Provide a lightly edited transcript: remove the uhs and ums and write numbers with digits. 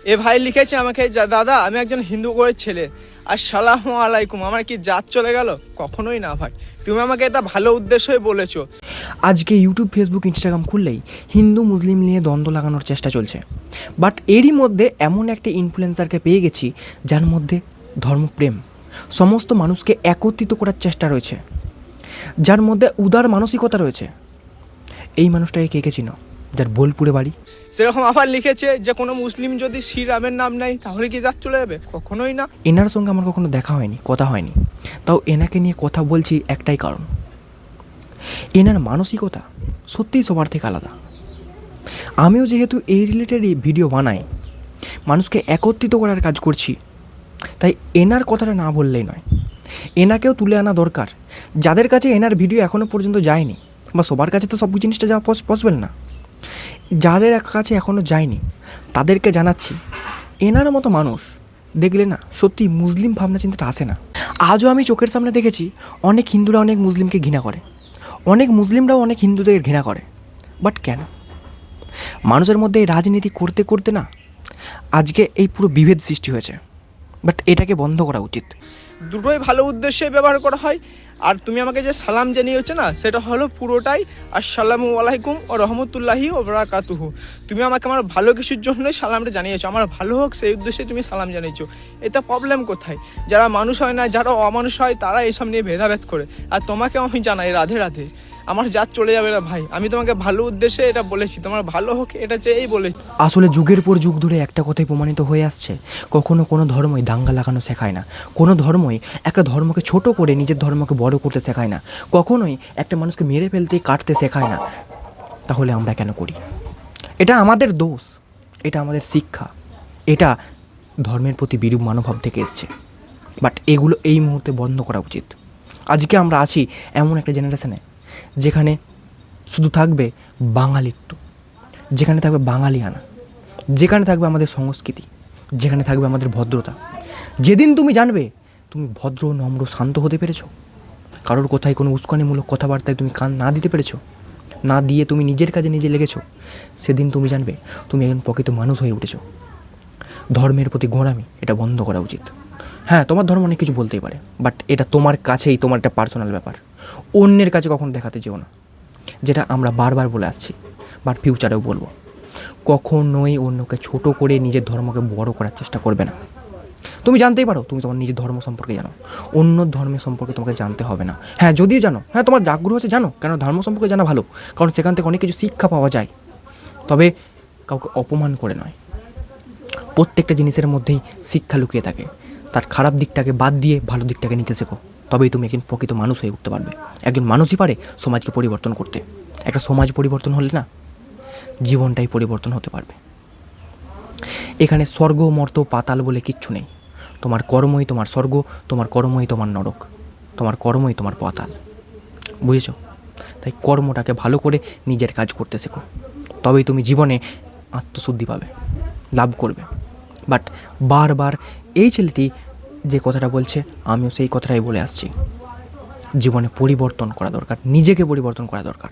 এ ভাই লিখেছে আমাকে, দাদা আমি একজন হিন্দু ঘরের ছেলে, আসসালামু আলাইকুম, আমার কি জাত চলে গেল? কখনোই না ভাই, তুমি আমাকে এটা ভালো উদ্দেশ্যই বলেছো। আজকে ইউটিউব, ফেসবুক, ইনস্টাগ্রাম খুললেই হিন্দু মুসলিম নিয়ে দ্বন্দ্ব লাগানোর চেষ্টা চলছে। বাট এরই মধ্যে এমন একটা ইনফ্লুয়েন্সারকে পেয়ে গেছি যার মধ্যে ধর্মপ্রেম, সমস্ত মানুষকে একত্রিত করার চেষ্টা রয়েছে, যার মধ্যে উদার মানসিকতা রয়েছে। এই মানুষটাকে কে কে চিনো? যার বোলপুরে বাড়ি। সেরকম আবার লিখেছে যে কোনো মুসলিম যদি শ্রীরামের নাম নেয় তাহলে কি জাত চলে যাবে? কখনোই না। এনার সঙ্গে আমার কখনো দেখা হয়নি, কথা হয়নি, তাও এনাকে নিয়ে কথা বলছি একটাই কারণ, এনার মানসিকতা সত্যিই সবার থেকে আলাদা। আমিও যেহেতু এই রিলেটেডই ভিডিও বানাই, মানুষকে একত্রিত করার কাজ করছি, তাই এনার কথাটা না বললেই নয়। এনাকেও তুলে আনা দরকার। যাদের কাছে এনার ভিডিও এখনও পর্যন্ত যায়নি, বা সবার কাছে তো সব জিনিসটা যাওয়া পসিবল না, যাদের কাছে এখনও যায়নি তাদেরকে জানাচ্ছি, এনার মতো মানুষ দেখলে না সত্যি মুসলিম ভাবনা চিন্তাটা আসে না। আজও আমি চোখের সামনে দেখেছি অনেক হিন্দুরা অনেক মুসলিমকে ঘৃণা করে, অনেক মুসলিমরাও অনেক হিন্দুদের ঘৃণা করে। বাট কেন? মানুষের মধ্যে এই রাজনীতি করতে করতে না আজকে এই পুরো বিভেদ সৃষ্টি হয়েছে। বাট এটাকে বন্ধ করা উচিত। দুটোই ভালো উদ্দেশ্যে ব্যবহার করা হয়। আর তুমি আমাকে যে সালাম জানিয়েছো না, সেটা হলো পুরোটাই আসসালামু আলাইকুম ও রহমতুল্লাহি ও বারাকাতুহু। তুমি আমাকে আমার ভালো কিছুর জন্যই সালামটা জানিয়েছো, আমার ভালো হোক সেই উদ্দেশ্যে তুমি সালাম জানিয়েছো। এটা প্রবলেম কোথায়? যারা মানুষ হয় না, যারা অমানুষ হয়, তারা এইসব নিয়ে ভেদাভেদ করে। আর তোমাকে আমি জানাই রাধে রাধে, আমার জাত চলে যাবে না ভাই। আমি তোমাকে ভালো উদ্দেশ্যে এটা বলেছি, তোমার ভালো হোক এটা চেয়েই বলেছি। আসলে যুগের পর যুগ ধরে একটা কথাই প্রমাণিত হয়ে আসছে, কখনো কোনো ধর্মই দাঙ্গা লাগানো শেখায় না, কোনো ধর্মই একটা ধর্মকে ছোট করে নিজের ধর্মকে বড় করতে শেখায় না, কখনোই একটা মানুষকে মেরে ফেলতে কাটতে শেখায় না। তাহলে আমরা কেন করি? এটা আমাদের দোষ, এটা আমাদের শিক্ষা, এটা ধর্মের প্রতি বিরূপ মনোভাব থেকে এসছে। বাট এগুলো এই মুহূর্তে বন্ধ করা উচিত। আজকে আমরা আছি এমন একটা জেনারেশনে যেখানে শুধু থাকবে বাঙালিত্ব, যেখানে থাকবে বাঙালিয়ানা, যেখানে থাকবে আমাদের সংস্কৃতি, যেখানে থাকবে আমাদের ভদ্রতা। যেদিন তুমি জানবে তুমি ভদ্র, নম্র, শান্ত হতে পেরেছো, কারোর কোথায় কোনো উস্কানিমূলক কথাবার্তায় তুমি কান না দিতে পেরেছো, না দিয়ে তুমি নিজের কাজে নিজে লেগেছো, সেদিন তুমি জানবে তুমি একজন প্রকৃত মানুষ হয়ে উঠেছো। ধর্মের প্রতি গোঁড়ামি এটা বন্ধ করা উচিত। হ্যাঁ, তোমার ধর্ম অনেক কিছু বলতেই পারে, বাট এটা তোমার কাছেই, তোমার একটা পার্সোনাল ব্যাপার। অন্যের কাছে কখনো দেখাতে যেও না, যেটা আমরা বারবার বলে আসছি, বাট ফিউচারেও বলবো। কখনোই অন্যকে ছোট করে নিজের ধর্মকে বড় করার চেষ্টা করবে না। তুমি জানতেই পারো, তুমি তোমার নিজের ধর্ম সম্পর্কে জানো, অন্য ধর্মের সম্পর্কে তোমাকে জানতে হবে না। হ্যাঁ, যদিও জানো, হ্যাঁ তোমার আগ্রহ আছে, জানো, কেন ধর্ম সম্পর্কে জানা ভালো, কারণ সেখান থেকে অনেক কিছু শিক্ষা পাওয়া যায়। তবে কাউকে অপমান করে নয়। প্রত্যেকটা জিনিসের মধ্যেই শিক্ষা লুকিয়ে থাকে। তার খারাপ দিকটাকে বাদ দিয়ে ভালো দিকটাকে নিতে শেখো, তবেই তুমি একজন প্রকৃত মানুষ হয়ে উঠতে পারবে। একজন মানুষই পারে সমাজকে পরিবর্তন করতে। একটা সমাজ পরিবর্তন হলে না জীবনটাই পরিবর্তন হতে পারবে। এখানে স্বর্গ, মর্ত, পাতাল বলে কিচ্ছু নেই। তোমার কর্মই তোমার স্বর্গ, তোমার কর্মই তোমার নরক, তোমার কর্মই তোমার পাতাল। বুঝেছ? তাই কর্মটাকে ভালো করে নিজের কাজ করতে শেখো, তবেই তুমি জীবনে আত্মশুদ্ধি পাবে, লাভ করবে। বাট বারবার এই ছেলেটি যে কথাটা বলছে, আমিও সেই কথাটাই বলে আসছি, জীবনে পরিবর্তন করা দরকার, নিজেকে পরিবর্তন করা দরকার।